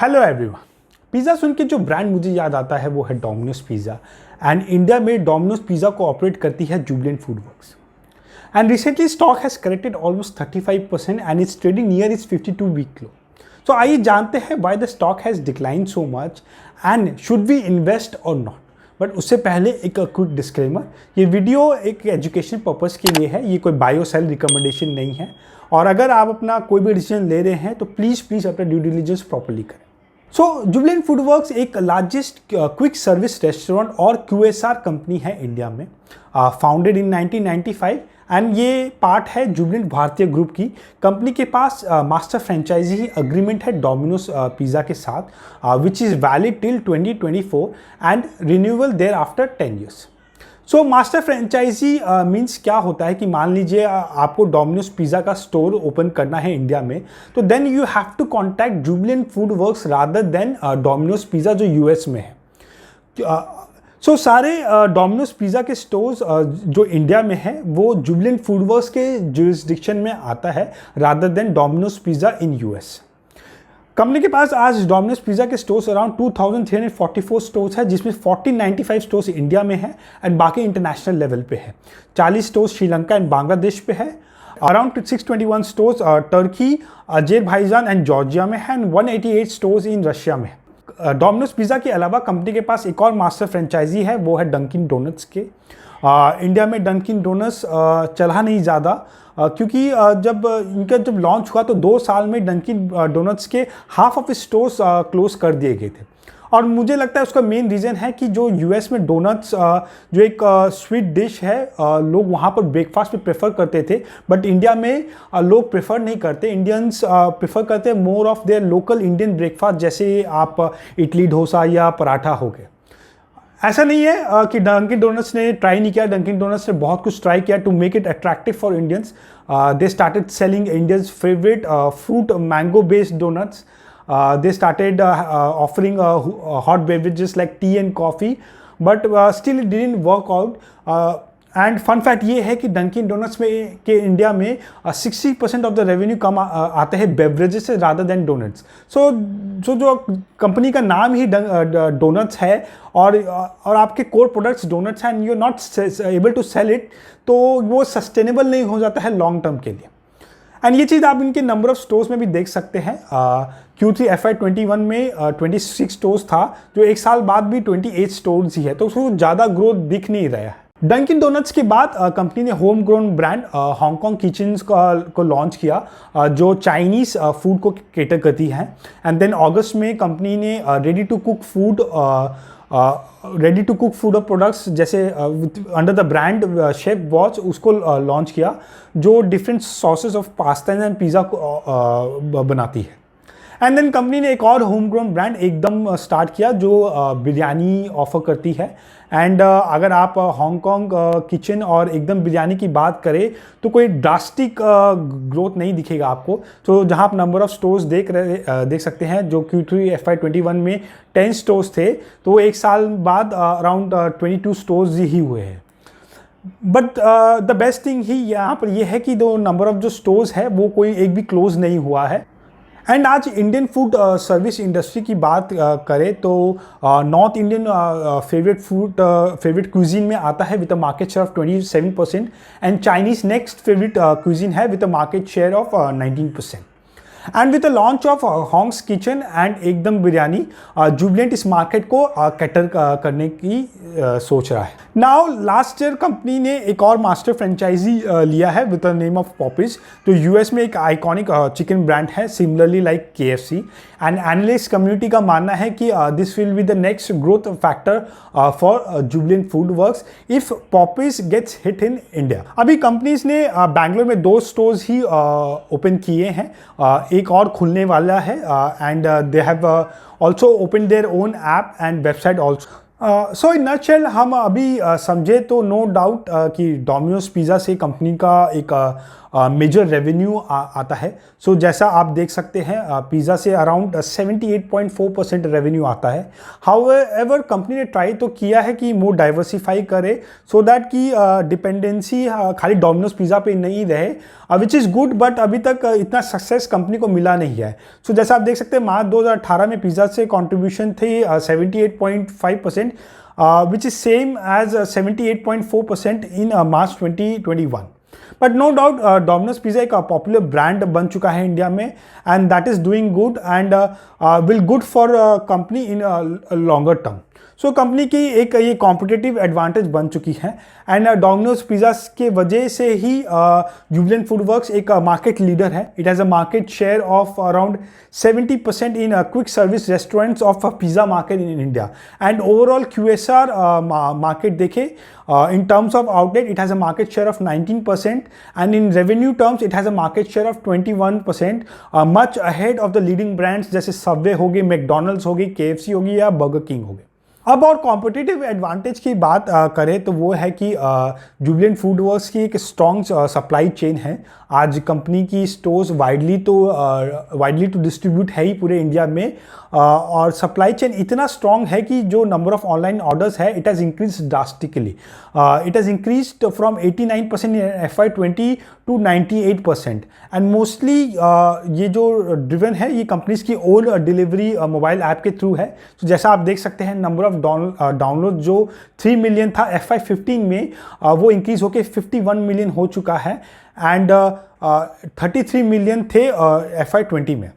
Hello everyone. Pizza सुन के जो brand मुझे याद आता है वो है डोमिनोज पिज़्ज़ा। एंड इंडिया में डोमिनोज पिज़्ज़ा को ऑपरेट करती है Jubilant food Works. And recently stock has corrected almost 35% and it's trading near its 52 week low. So आइए जानते हैं why the stock has decline so much and should we invest और not. But उससे पहले एक quick disclaimer, ये video एक education purpose के लिए है, ये कोई बायो सेल रिकमेंडेशन नहीं है। और अगर आप अपना कोई भी डिसीजन ले रहे हैं तो प्लीज़ अपना ड्यू डिलिजेंस प्रॉपर्ली करें। सो जुबिलेंट फूड वर्क्स एक लार्जेस्ट क्विक सर्विस रेस्टोरेंट और QSR कंपनी है इंडिया में, फाउंडेड इन 1995 एंड ये पार्ट है जुबिलेंट भारतीय ग्रुप की। कंपनी के पास मास्टर फ्रेंचाइजी अग्रीमेंट है डोमिनोज पिज़्ज़ा के साथ, which is valid till 2024 and renewal thereafter 10 years। So master franchise means क्या होता है कि मान लीजिए आपको डोमिनोज पिज़्ज़ा का स्टोर ओपन करना है इंडिया में, तो then you have to contact Jubilant food Works rather than Domino's Pizza जो US में है। सो सारे डोमिनोज पिज़्ज़ा के स्टोर्स जो इंडिया में है वो जुबिलेंट फूड वर्क्स के जुरिस्डिक्शन में आता है rather than Domino's Pizza in US। Company के पास आज डोमिनोज पिज़्ज़ा के स्टोर्स अराउंड 2344 स्टोर्स है, जिसमें 1495 स्टोर्स इंडिया में है एंड बाकी इंटरनेशनल लेवल पे है। 40 स्टोर्स श्रीलंका एंड बांग्लादेश पे है, around 621 stores Turkey, Azerbaijan and Georgia में है एंड 188 स्टोर्स इन रशिया में। डोमिनोज पिज़्ज़ा के अलावा कंपनी के पास एक और मास्टर फ्रेंचाइजी है, वो है डंकिन डोनट्स के। इंडिया में डंकिन डोनट्स चला नहीं ज़्यादा, क्योंकि जब लॉन्च हुआ तो 2 साल में डंकिन डोनट्स के हाफ ऑफ स्टोर्स क्लोज कर दिए गए थे। और मुझे लगता है उसका मेन रीज़न है कि जो US में डोनट्स जो एक स्वीट डिश है, लोग वहाँ पर ब्रेकफास्ट में प्रेफर करते थे, बट इंडिया में लोग प्रेफर नहीं करते। इंडियंस प्रेफर करते हैं more of their local Indian breakfast, जैसे आप इडली डोसा या पराठा हो गए। ऐसा नहीं है कि डंकिन डोनट्स ने ट्राई नहीं किया, डंकिन डोनट्स ने बहुत कुछ ट्राई किया to make it attractive for Indians. They started selling Indians favourite fruit mango based donuts. They started offering hot beverages like tea and coffee, but still it didn't work out. And fun fact ये है कि Dunkin donuts में के India में 60% of the revenue कम आते हैं beverages से rather than donuts. सो जो कंपनी का नाम ही डोनट्स है और आपके कोर प्रोडक्ट्स डोनट्स हैं and you are not able to sell it, तो वो सस्टेनेबल नहीं हो जाता है लॉन्ग टर्म के लिए। एंड ये चीज़ आप इनके नंबर ऑफ स्टोर्स में भी देख सकते हैं। Q3 FY21 में 26 स्टोर्स था, जो एक साल बाद भी 28 स्टोर्स ही है, तो उसको ज़्यादा ग्रोथ दिख नहीं रहा है। डंकिन डोनट्स के बाद कंपनी ने home grown brand Hong Kong kitchens को लॉन्च किया, जो चाइनीज़ फूड को केटर करती है। एंड देन अगस्त में कंपनी ने रेडी टू कुक फूड और प्रोडक्ट्स जैसे under the brand chef boss उसको लॉन्च किया, जो different sauces of pasta and pizza को बनाती है। एंड देन कंपनी ने एक और होम ग्रोन ब्रांड एकदम स्टार्ट किया, जो बिरयानी ऑफर करती है। एंड अगर आप हांगकांग किचन और एकदम बिरयानी की बात करें तो कोई ड्रास्टिक ग्रोथ नहीं दिखेगा आपको। तो जहां आप नंबर ऑफ स्टोर्स देख सकते हैं, जो Q3 FY21 में 10 स्टोर्स थे, तो एक साल बाद अराउंड 22 स्टोर्स ही हुए हैं। But the best thing he यहाँ पर यह है कि जो नंबर ऑफ जो स्टोर्स है वो कोई एक भी क्लोज नहीं हुआ है। एंड आज इंडियन फूड सर्विस इंडस्ट्री की बात करें तो नॉर्थ इंडियन फेवरेट क्यूजीन में आता है with a market share of 27% and Chinese next favourite cuisine है with a market share of 19%। And with the launch of Hong's Kitchen and Ekdum biryani, Jubilant इस market को कैटर करने की सोच रहा है। नाउ लास्ट ईयर कंपनी ने एक और मास्टर फ्रेंचाइजी लिया है with the name of Popeyes, जो US में एक आइकॉनिक चिकन ब्रांड है, similarly like KFC। And analyst community का मानना है कि this will be the next growth factor for Jubilant food Works if Popeyes gets hit in India. अभी कंपनीज ने बैंगलोर में 2 स्टोर्स ही ओपन किए हैं, एक और खुलने वाला है। And they have also open their own app and website also. So in nutshell हम अभी समझे तो नो डाउट कि डोमिनोज पिज़्ज़ा से कंपनी का एक मेजर रेवेन्यू आता है। सो जैसा आप देख सकते हैं पिज़्ज़ा से अराउंड 78.4% रेवेन्यू आता है। हाउएवर कंपनी ने ट्राई तो किया है कि मोर डाइवर्सिफाई करे सो दैट कि डिपेंडेंसी खाली डोमिनोज पिज़्ज़ा पे नहीं रहे, विच इज़ गुड, बट अभी तक इतना सक्सेस कंपनी को मिला नहीं है। सो जैसा आप देख सकते हैं मार्च 2018 में पिज़्ज़ा से कॉन्ट्रीब्यूशन थी 78.5%, which is same as 78.4% in March 2021. But no doubt Domino's Pizza एक पॉपुलर ब्रांड बन चुका है इंडिया में, and that is doing good and will good for company in longer term. So company की एक ये कॉम्पिटिटिव एडवांटेज बन चुकी है, एंड डोमिनोज पिज़्ज़ा के वजह से ही जुबिलेंट फूडवर्क्स एक मार्केट लीडर है। It has a market share of around 70% in quick service restaurants of pizza market in India, and overall QSR market देखे in terms of outlet it has a market share of 19%, and in revenue terms it has a market share of 21%, much ahead of the leading brands जैसे Subway हो गई, McDonald's हो गई, KFC होगी या burger king हो गई। अब और कॉम्पिटिटिव एडवांटेज की बात करें तो वो है कि जुबिलेंट फूडवर्क्स की एक स्ट्रॉन्ग सप्लाई चेन है। आज कंपनी की स्टोर्स वाइडली टू डिस्ट्रीब्यूट है ही पूरे इंडिया में, और सप्लाई चेन इतना स्ट्रॉन्ग है कि जो नंबर ऑफ ऑनलाइन ऑर्डर्स है it has increase drastically. It has increased from 89% in FY20 to 98%, and mostly ये जो ड्रिवन है ये कंपनीज की ओन डिलीवरी मोबाइल ऐप के थ्रू है। तो जैसा आप देख सकते हैं नंबर ऑफ डाउनलोड जो 3 मिलियन था FY15 में, वो इंक्रीज होकर 51 मिलियन हो चुका है, एंड 33 मिलियन थे FY20 में।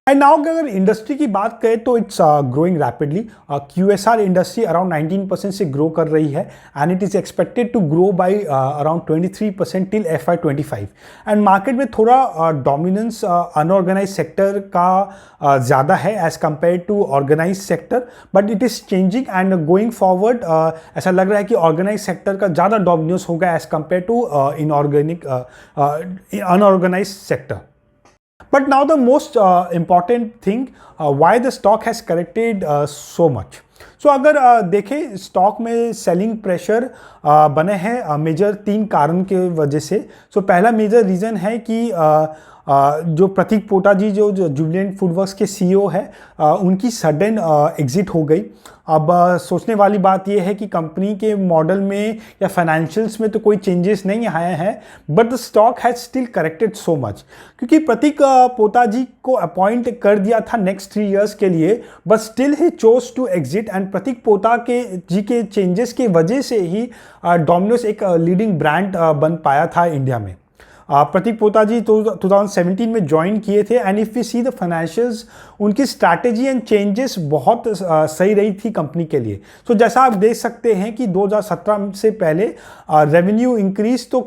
एंड नाउ अगर इंडस्ट्री की बात करें तो it's growing rapidly. QSR industry around 19% से ग्रो कर रही है, and it is expected to grow by around 23% till FY25। And market में थोड़ा डोमिनेंस अनऑर्गेनाइज सेक्टर का ज़्यादा है as compare to organised sector, but it is changing and going forward ऐसा लग रहा है कि ऑर्गेनाइज सेक्टर का ज़्यादा डोमिनेंस होगा as compare to unorganised sector. But now the most important thing, why the stock has corrected so much. So अगर देखें स्टॉक में सेलिंग प्रेशर बने हैं मेजर 3 कारण के वजह से। सो पहला मेजर रीज़न है कि जो प्रतीक पोटा जी जो जुबिलेंट फूडवर्क्स के CEO है उनकी सडन एग्जिट हो गई। अब सोचने वाली बात यह है कि कंपनी के मॉडल में या फाइनेंशियल्स में तो कोई चेंजेस नहीं आए हैं, but the stock has still corrected so much, क्योंकि प्रतीक पोता जी को अपॉइंट कर दिया था नेक्स्ट 3 इयर्स के लिए, but still he chose to exit, and Pratik Pota ji के चेंजेस की वजह से ही डोमिनोज एक लीडिंग ब्रांड बन पाया था इंडिया में। प्रतीक पोता जी 2017 में ज्वाइन किए थे, and if we see the financials उनकी स्ट्रैटेजी एंड चेंजेस बहुत सही रही थी कंपनी के लिए। सो जैसा आप देख सकते हैं कि 2017 से पहले रेवेन्यू इंक्रीज तो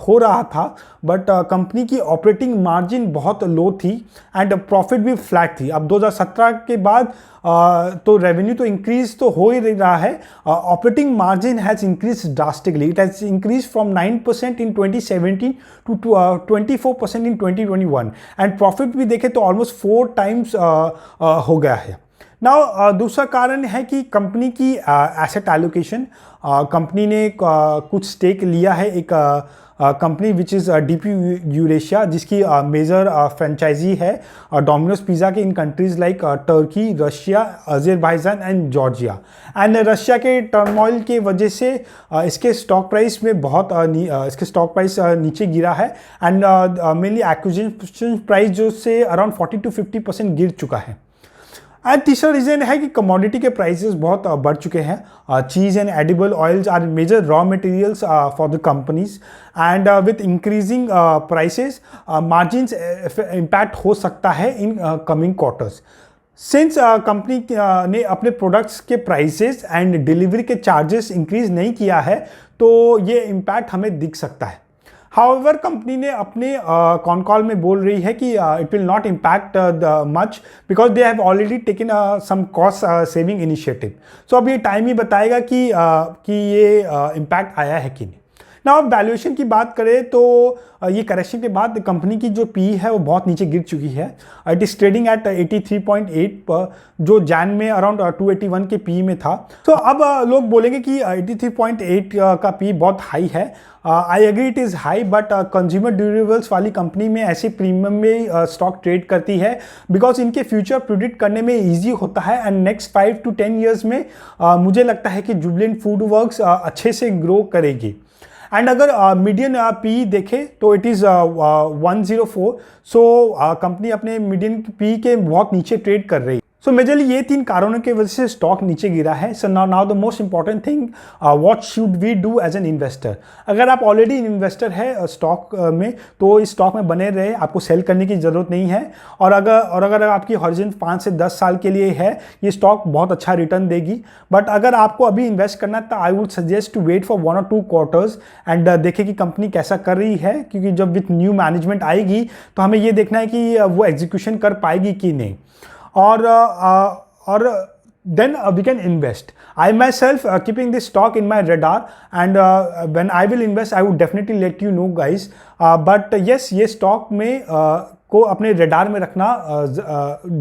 हो रहा था, बट कंपनी की ऑपरेटिंग मार्जिन बहुत लो थी एंड प्रॉफिट भी फ्लैट थी। अब 2017 के बाद तो रेवेन्यू तो इंक्रीज तो हो ही रहा है, operating margin has increase drastically. It has increase from 9% in 2017 to 24% in 2021, and profit भी देखें तो ऑलमोस्ट 4 टाइम्स हो गया है। नाउ दूसरा कारण है कि कंपनी की एसेट एलोकेशन। कंपनी ने कुछ स्टेक लिया है एक company which is DP Eurasia, जिसकी मेजर फ्रेंचाइजी है डोमिनोज पिज़्ज़ा के in countries like Turkey, Russia, Azerbaijan and Georgia. And Russia के टर्मोइल के वजह से इसके स्टॉक प्राइस में इसके स्टॉक प्राइस नीचे गिरा है, एंड मेनली एक्विजिशन प्राइस जो से अराउंड 40 to 50% गिर चुका है। एंड तीसरा रीज़न है कि कमोडिटी के प्राइसेस बहुत बढ़ चुके हैं। Cheese and edible oils are major raw materials for the companies, and with increasing prices margins impact हो सकता है in coming quarters. Since company ने अपने प्रोडक्ट्स के प्राइसेस एंड डिलीवरी के चार्जेस इंक्रीज नहीं किया है, तो ये इम्पैक्ट हमें दिख सकता है। हाउएवर कंपनी ने अपने कॉन कॉल में बोल रही है कि it will not impact much because they have already taken some cost saving initiative. So अब ये टाइम ही बताएगा कि ये इम्पैक्ट आया है कि नहीं। ना अब वैल्यूएशन की बात करें तो ये करेक्शन के बाद कंपनी की जो पी है वो बहुत नीचे गिर चुकी है। इट इज ट्रेडिंग एट 83.8 पर, जो जैन में अराउंड 281 के पी में था। तो अब लोग बोलेंगे कि 83.8 का पी बहुत हाई है। I agree it is high, but consumer durables वाली कंपनी में ऐसे प्रीमियम में स्टॉक ट्रेड करती है बिकॉज इनके फ्यूचर प्रिडिक्ट करने में ईजी होता है। एंड नेक्स्ट 5 to 10 ईयर्स में मुझे लगता है कि जुबिलेंट फूड वर्क्स अच्छे से ग्रो करेगी। एंड अगर मीडियन पी देखें तो इट इज़ 104। सो कंपनी अपने मीडियन पी के बहुत नीचे ट्रेड कर रही है। सो मेजरली ये 3 कारणों की वजह से स्टॉक नीचे गिरा है। So now the most important thing, what should we do as an investor. अगर आप ऑलरेडी इन्वेस्टर है स्टॉक में तो इस स्टॉक में बने रहे, आपको सेल करने की ज़रूरत नहीं है। और अगर आपकी हॉरिजन 5 से 10 साल के लिए है, ये स्टॉक बहुत अच्छा रिटर्न देगी। बट अगर आपको अभी इन्वेस्ट करना है तो I would suggest to wait for 1 or 2 quarters and देखें कि कंपनी कैसा कर रही है, क्योंकि जब विथ न्यू मैनेजमेंट आएगी तो हमें ये देखना है कि वो एग्जीक्यूशन कर पाएगी कि नहीं। और then we can invest. I myself keeping this stock in my radar, and when I will invest I would definitely let you know guys. But yes, ये stock में को अपने radar में रखना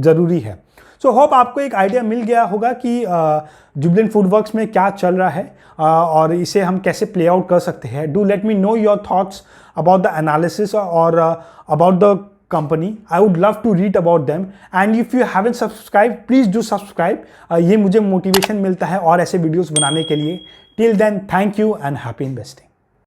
ज़रूरी है। सो होप आपको एक आइडिया मिल गया होगा कि जुबिलेंट फूड वर्क्स में क्या चल रहा है और इसे हम कैसे प्ले आउट कर सकते हैं। Do let me know your thoughts about the analysis और about the company. I would love to read about them, and if you haven't subscribed please do subscribe. ये मुझे मोटिवेशन मिलता है और ऐसे वीडियोस बनाने के लिए। Till then, thank you and happy investing.